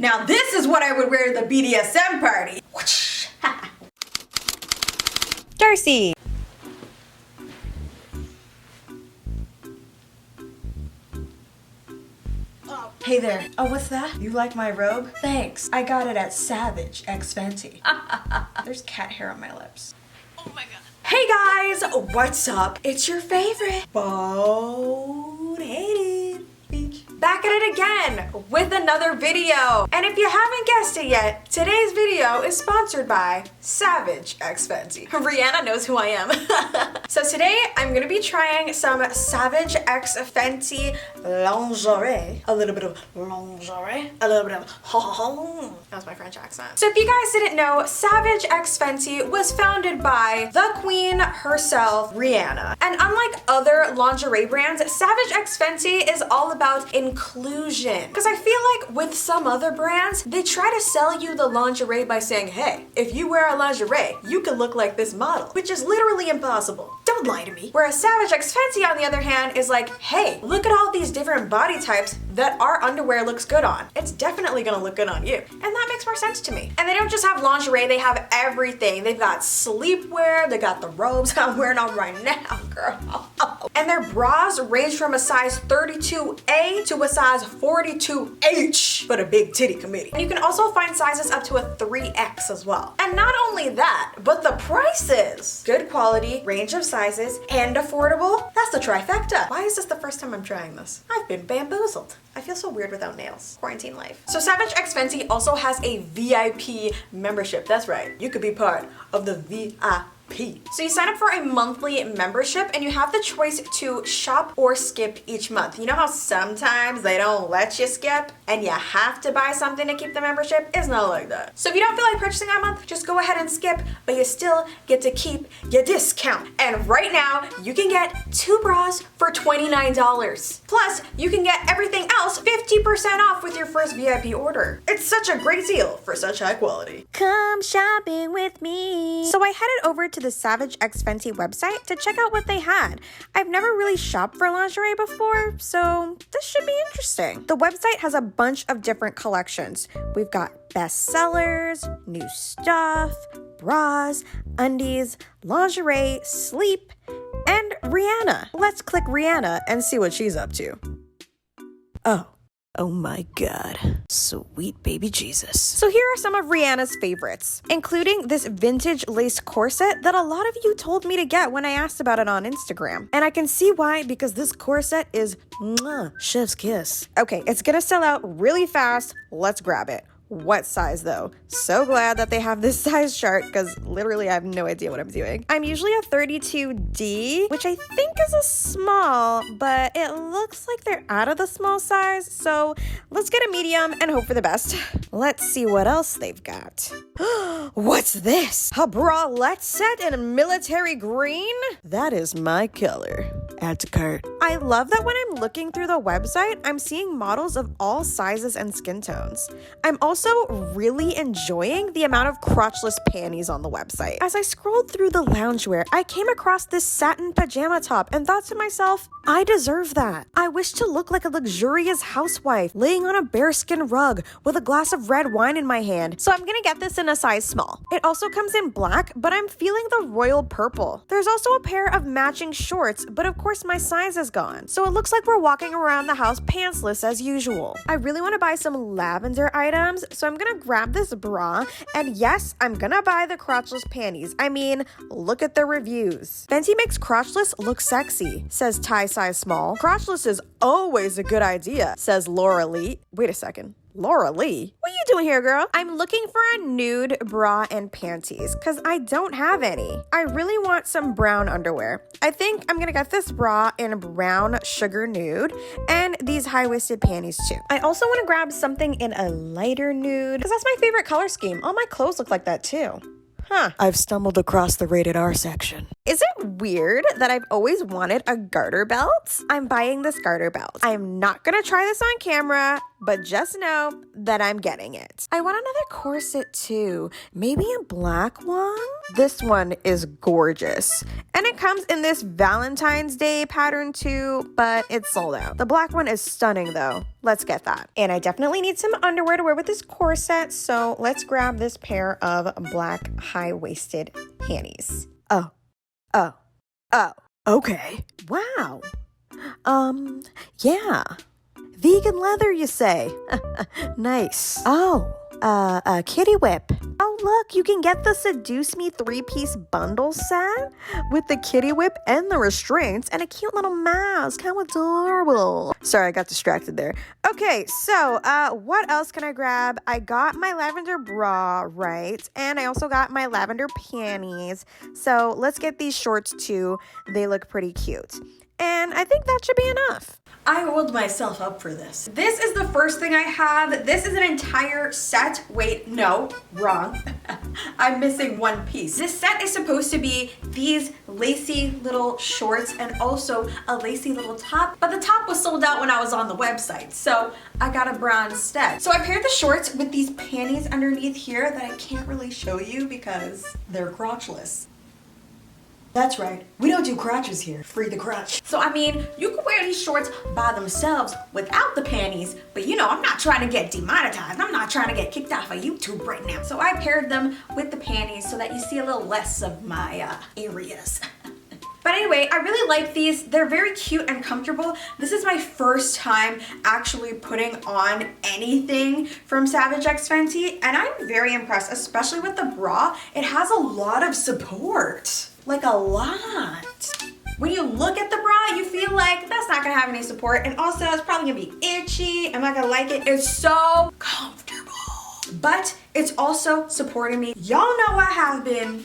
Now this is what I would wear to the BDSM party. Darcy. Hey there. Oh, what's that? You like my robe? Thanks. I got it at Savage x Fenty. There's cat hair on my lips. Oh my god. Hey guys, what's up? It's your favorite boat-hated beach. Back at it again with another video. And if you haven't guessed it yet, today's video is sponsored by Savage x Fenty. Rihanna knows who I am. So today I'm gonna be trying some Savage x Fenty lingerie. A little bit of lingerie, a little bit of that was my French accent. So if you guys didn't know, Savage x Fenty was founded by the queen herself, Rihanna. And unlike other lingerie brands, Savage x Fenty is all about inclusion. Because I feel like with some other brands, they try to sell you the lingerie by saying, hey, if you wear a lingerie, you can look like this model, which is literally impossible. Don't lie to me. Whereas Savage x Fenty, on the other hand, is like, hey, look at all these different body types that our underwear looks good on. It's definitely gonna look good on you. And that makes more sense to me. And they don't just have lingerie, they have everything. They've got sleepwear, they got the robes I'm wearing on right now, girl. And their bras range from a size 32A to a size 42H for the big titty committee. And you can also find sizes up to a 3X as well. And not only that, but the prices. Good quality, range of sizes, and affordable. That's the trifecta. Why is this the first time I'm trying this? I've been bamboozled. I feel so weird without nails. Quarantine life. So Savage x Fenty also has a VIP membership. That's right. You could be part of the VIP. So you sign up for a monthly membership and you have the choice to shop or skip each month. You know how sometimes they don't let you skip and you have to buy something to keep the membership? It's not like that. So if you don't feel like purchasing that month, just go ahead and skip, but you still get to keep your discount. And right now, you can get 2 bras for $29. Plus, you can get everything else 50% off with your first VIP order. It's such a great deal for such high quality. Come shopping with me. So I headed over to the Savage x Fenty website to check out what they had. I've never really shopped for lingerie before, so this should be interesting. The website has a bunch of different collections. We've got bestsellers, new stuff, bras, undies, lingerie, sleep, and Rihanna. Let's click Rihanna and see what she's up to. Oh my god. Sweet baby Jesus. So here are some of Rihanna's favorites, including this vintage lace corset that a lot of you told me to get when I asked about it on Instagram. And I can see why, because this corset is chef's kiss. Okay, it's gonna sell out really fast. Let's grab it. What size though? So glad that they have this size chart because literally I have no idea what I'm doing. I'm usually a 32D, which I think is a small, but it looks like they're out of the small size. So let's get a medium and hope for the best. Let's see what else they've got. What's this? A bralette set in military green? That is my color. Add to cart. I love that when I'm looking through the website, I'm seeing models of all sizes and skin tones. I'm also really enjoying the amount of crotchless panties on the website. As I scrolled through the loungewear, I came across this satin pajama top and thought to myself, I deserve that. I wish to look like a luxurious housewife laying on a bearskin rug with a glass of red wine in my hand, so I'm gonna get this in a size small. It also comes in black, but I'm feeling the royal purple. There's also a pair of matching shorts, but of course my size is gone, so it looks like we're walking around the house pantsless as usual. I really want to buy some lavender items, so I'm gonna grab this bra, and yes, I'm gonna buy the crotchless panties. I mean, look at the reviews. Fenty makes crotchless look sexy, says Ty size small. Crotchless is always a good idea, says Laura Lee. Wait a second. Laura Lee? What are you doing here, girl? I'm looking for a nude bra and panties because I don't have any. I really want some brown underwear. I think I'm gonna get this bra in brown sugar nude and these high-waisted panties too. I also want to grab something in a lighter nude because that's my favorite color scheme. All my clothes look like that too. I've stumbled across the rated R section. Is it weird that I've always wanted a garter belt? I'm buying this garter belt. I'm not gonna try this on camera. but just know that I'm getting it. I want another corset too, maybe a black one? This one is gorgeous. And it comes in this Valentine's Day pattern too, but it's sold out. The black one is stunning though. Let's get that. And I definitely need some underwear to wear with this corset, so let's grab this pair of black high-waisted panties. Oh, okay. Wow. Yeah. Vegan leather, you say? Nice. Oh, a kitty whip. Oh, look, you can get the Seduce Me 3-piece bundle set with the kitty whip and the restraints and a cute little mask. How adorable. Sorry, I got distracted there. Okay, so what else can I grab? I got my lavender bra, right? And I also got my lavender panties. So let's get these shorts too. They look pretty cute. And I think that should be enough. I rolled myself up for this. This is the first thing I have. This is an entire set. Wait, no, wrong. I'm missing one piece. This set is supposed to be these lacy little shorts and also a lacy little top, but the top was sold out when I was on the website, so I got a bra instead. So I paired the shorts with these panties underneath here that I can't really show you because they're crotchless. That's right, we don't do crotches here. Free the crotch. So I mean, you can wear these shorts by themselves without the panties, but you know, I'm not trying to get demonetized. I'm not trying to get kicked off of YouTube right now. So I paired them with the panties so that you see a little less of my areas. But anyway, I really like these. They're very cute and comfortable. This is my first time actually putting on anything from Savage X Fenty, and I'm very impressed, especially with the bra. It has a lot of support. Like a lot. When you look at the bra, you feel like that's not gonna have any support, and also it's probably gonna be itchy. I'm not gonna like it. It's so comfortable, but it's also supporting me. Y'all know I have been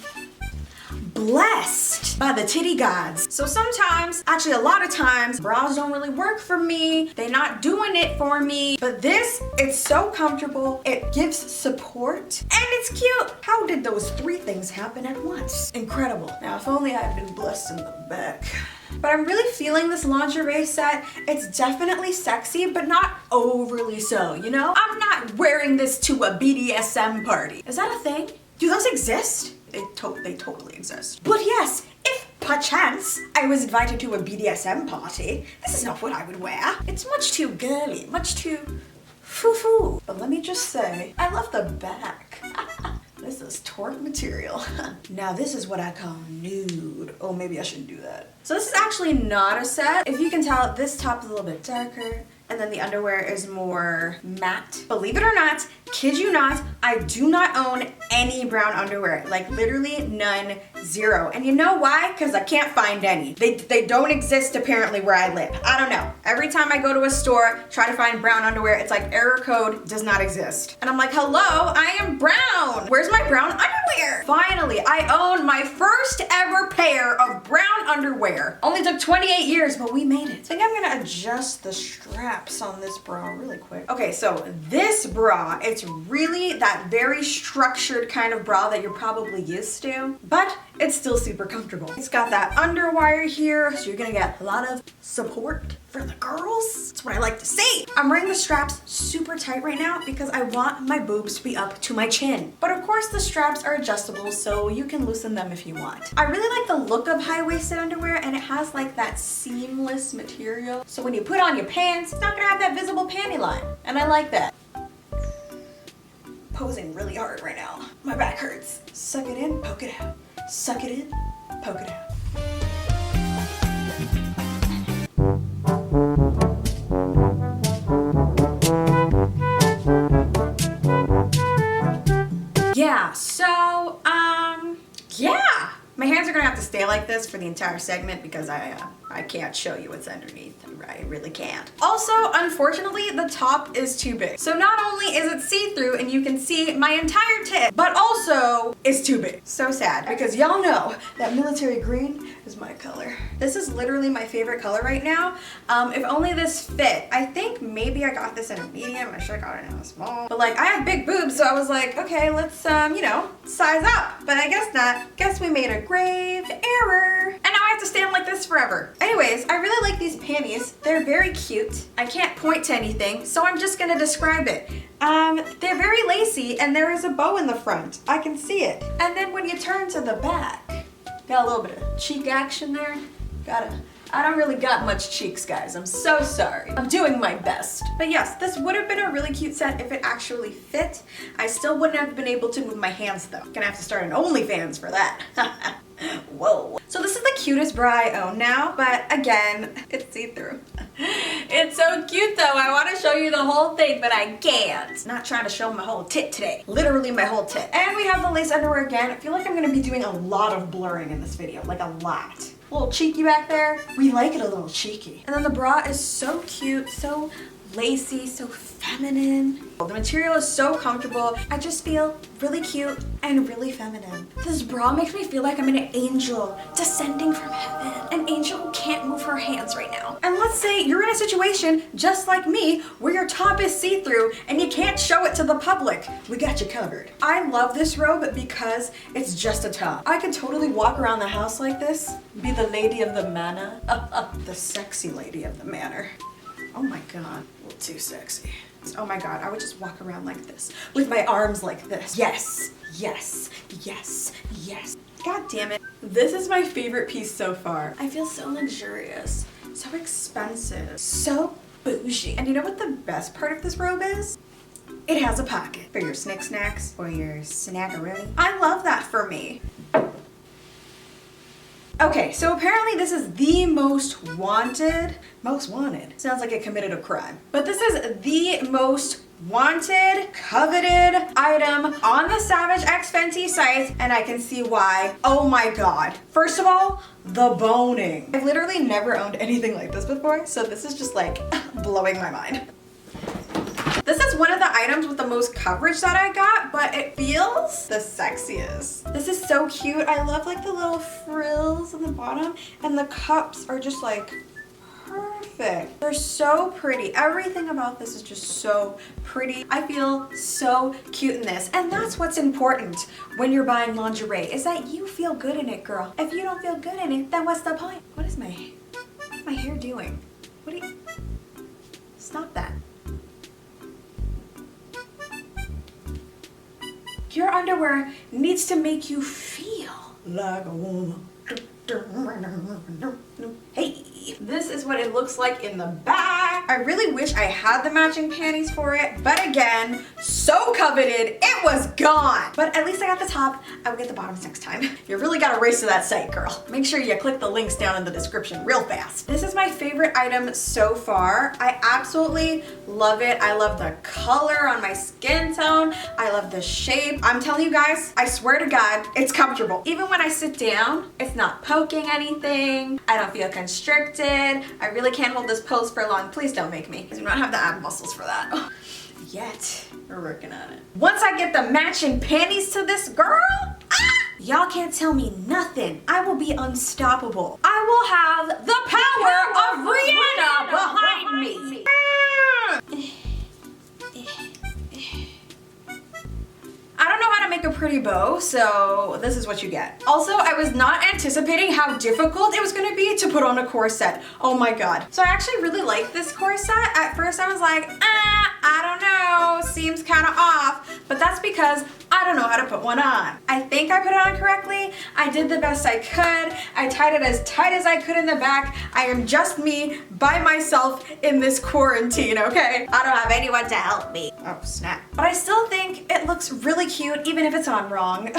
blessed by the titty gods. So sometimes, actually a lot of times, bras don't really work for me. They're not doing it for me. But this, it's so comfortable. It gives support and it's cute. How did those three things happen at once? Incredible. Now, if only I had been blessed in the back. But I'm really feeling this lingerie set. It's definitely sexy, but not overly so, you know? I'm not wearing this to a BDSM party. Is that a thing? Do those exist? They totally exist. But yes, if perchance I was invited to a BDSM party, this is not what I would wear. It's much too girly, much too foo-foo. But let me just say, I love the back. This is torque material. Now this is what I call nude. Oh, maybe I shouldn't do that. So this is actually not a set. If you can tell, this top is a little bit darker, and then the underwear is more matte. Believe it or not, kid you not, I do not own any brown underwear. Like literally none, zero. And you know why? Because I can't find any. They don't exist apparently where I live. I don't know. Every time I go to a store, try to find brown underwear, it's like error code does not exist. And I'm like, hello, I am brown. Where's my brown underwear? Finally, I own my first ever pair of brown underwear. Only took 28 years, but we made it. I think I'm gonna adjust the straps on this bra really quick. Okay, so this bra, it's really that very structured kind of bra that you're probably used to, but it's still super comfortable. It's got that underwire here, so you're gonna get a lot of support for the girls. That's what I like to see. I'm wearing the straps super tight right now because I want my boobs to be up to my chin. But of course the straps are adjustable, so you can loosen them if you want. I really like the look of high-waisted underwear, and it has like that seamless material. So when you put on your pants, it's not gonna have that visible panty line. And I like that. Posing really hard right now. My back hurts. Suck it in, poke it out. Suck it in, poke it out. Yeah, so, yeah. My hands are gonna have to stay like this for the entire segment because I can't show you what's underneath. I really can't. Also, unfortunately, the top is too big. So not only is it see-through and you can see my entire tit, but also it's too big. So sad, because y'all know that military green is my color. This is literally my favorite color right now. If only this fit. I think maybe I got this in a medium. I should have got it in a small. But like, I have big boobs, so I was like, okay, let's, you know, size up. But I guess not. Guess we made a grave error. And now I have to to stand like this forever. Anyways, I really like these panties. They're very cute. I can't point to anything, so I'm just gonna describe it. They're very lacy and there is a bow in the front. I can see it. And then when you turn to the back, got a little bit of cheek action there. I don't really got much cheeks, guys. I'm so sorry. I'm doing my best. But yes, this would have been a really cute set if it actually fit. I still wouldn't have been able to move my hands though. Gonna have to start an OnlyFans for that. Whoa. So this is the cutest bra I own now, but again, it's see-through. It's so cute though. I want to show you the whole thing, but I can't. Not trying to show my whole tit today. Literally my whole tit. And we have the lace underwear again. I feel like I'm gonna be doing a lot of blurring in this video, like a lot. A little cheeky back there. We like it a little cheeky. And then the bra is so cute, so lacy, so feminine. The material is so comfortable. I just feel really cute and really feminine. This bra makes me feel like I'm an angel descending from heaven. An angel who can't move her hands right now. And let's say you're in a situation just like me where your top is see-through and you can't show it to the public. We got you covered. I love this robe because it's just a top. I could totally walk around the house like this, be the lady of the manor. The sexy lady of the manor. Oh my god, a little too sexy. Oh my god, I would just walk around like this with my arms like this. Yes, yes, yes, yes. God damn it. This is my favorite piece so far. I feel so luxurious, so expensive, so bougie. And you know what the best part of this robe is? It has a pocket for your snacks or your snackaroonie. I love that for me. Okay, so apparently this is the most wanted. Sounds like it committed a crime. But this is the most wanted, coveted item on the Savage X Fenty site, and I can see why. Oh my god. First of all, the boning. I've literally never owned anything like this before, so this is just like blowing my mind. This is one of the items with the most coverage that I got, but it feels the sexiest. This is so cute. I love like the little frills on the bottom, and the cups are just like perfect. They're so pretty. Everything about this is just so pretty. I feel so cute in this, and that's what's important when you're buying lingerie, is that you feel good in it, girl. If you don't feel good in it, then what's the point? What is my hair doing? What are you? Stop that. Your underwear needs to make you feel like a woman. Hey, this is what it looks like in the back. I really wish I had the matching panties for it, but again, so coveted, it was gone. But at least I got the top. I will get the bottoms next time. You really gotta race to that site, girl. Make sure you click the links down in the description real fast. This is my favorite item so far. I absolutely love it. I love the color on my skin tone. I love the shape. I'm telling you guys, I swear to God, it's comfortable. Even when I sit down, it's not poking anything. I don't feel constricted. I really can't hold this pose for long. Please don't make me. I do not have the ab muscles for that. Oh, yet. We're working on it. Once I get the matching panties to this girl, y'all can't tell me nothing. I will be unstoppable. I will have the power of Rihanna behind me. I don't know how to make a pretty bow, so this is what you get. Also, I was not anticipating how difficult it was gonna be to put on a corset. Oh my god. So I actually really like this corset. At first I was like, I don't know, seems kind of off, but that's because I don't know how to put one on. I think I put it on correctly. I did the best I could. I tied it as tight as I could in the back. I am just me by myself in this quarantine, okay? I don't have anyone to help me. Oh, snap. But I still think it looks really cute, even if it's on wrong.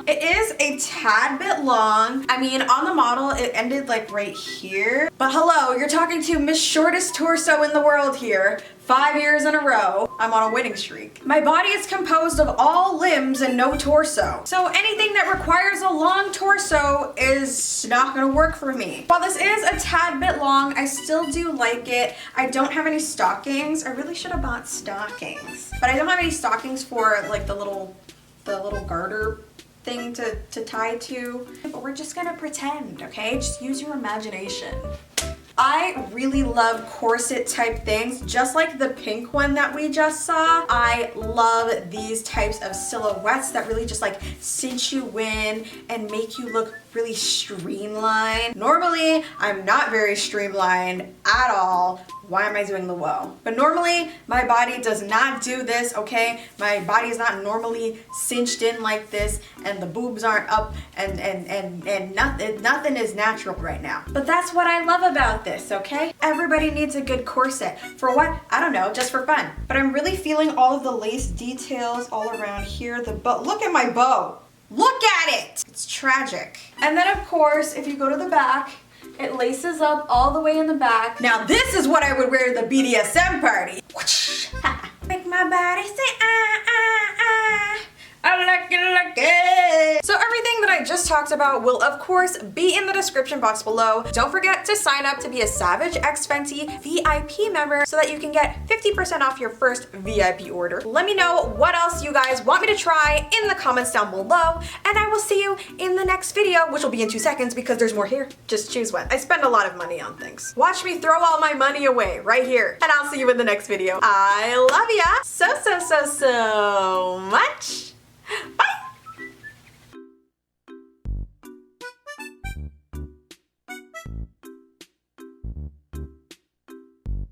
It is a tad bit long. I mean, on the model, it ended like right here. But hello, you're talking to Miss Shortest Torso in the world here. 5 years in a row, I'm on a winning streak. My body is composed of all limbs and no torso. So anything that requires a long torso is not gonna work for me. While this is a tad bit long, I still do like it. I don't have any stockings. I really should have bought stockings. But I don't have any stockings for like the little garter thing to tie to. But we're just gonna pretend, okay? Just use your imagination. I really love corset type things, just like the pink one that we just saw. I love these types of silhouettes that really just like cinch you in and make you look really streamlined. Normally, I'm not very streamlined at all. Why am I doing the whoa? But normally, my body does not do this, okay? My body is not normally cinched in like this, and the boobs aren't up, and nothing is natural right now. But that's what I love about this, okay? Everybody needs a good corset. For what? I don't know, just for fun. But I'm really feeling all of the lace details all around here. The bow, look at my bow. Look at it! It's tragic. And then of course, if you go to the back, it laces up all the way in the back. Now this is what I would wear to the BDSM party. Make my body say ah ah ah. I like it. So everything that I just talked about will of course be in the description box below. Don't forget to sign up to be a Savage X Fenty VIP member so that you can get 50% off your first VIP order. Let me know what else you guys want me to try in the comments down below, and I will see you in the next video, which will be in 2 seconds because there's more here. Just choose one. I spend a lot of money on things. Watch me throw all my money away right here, and I'll see you in the next video. I love ya so much. Bye!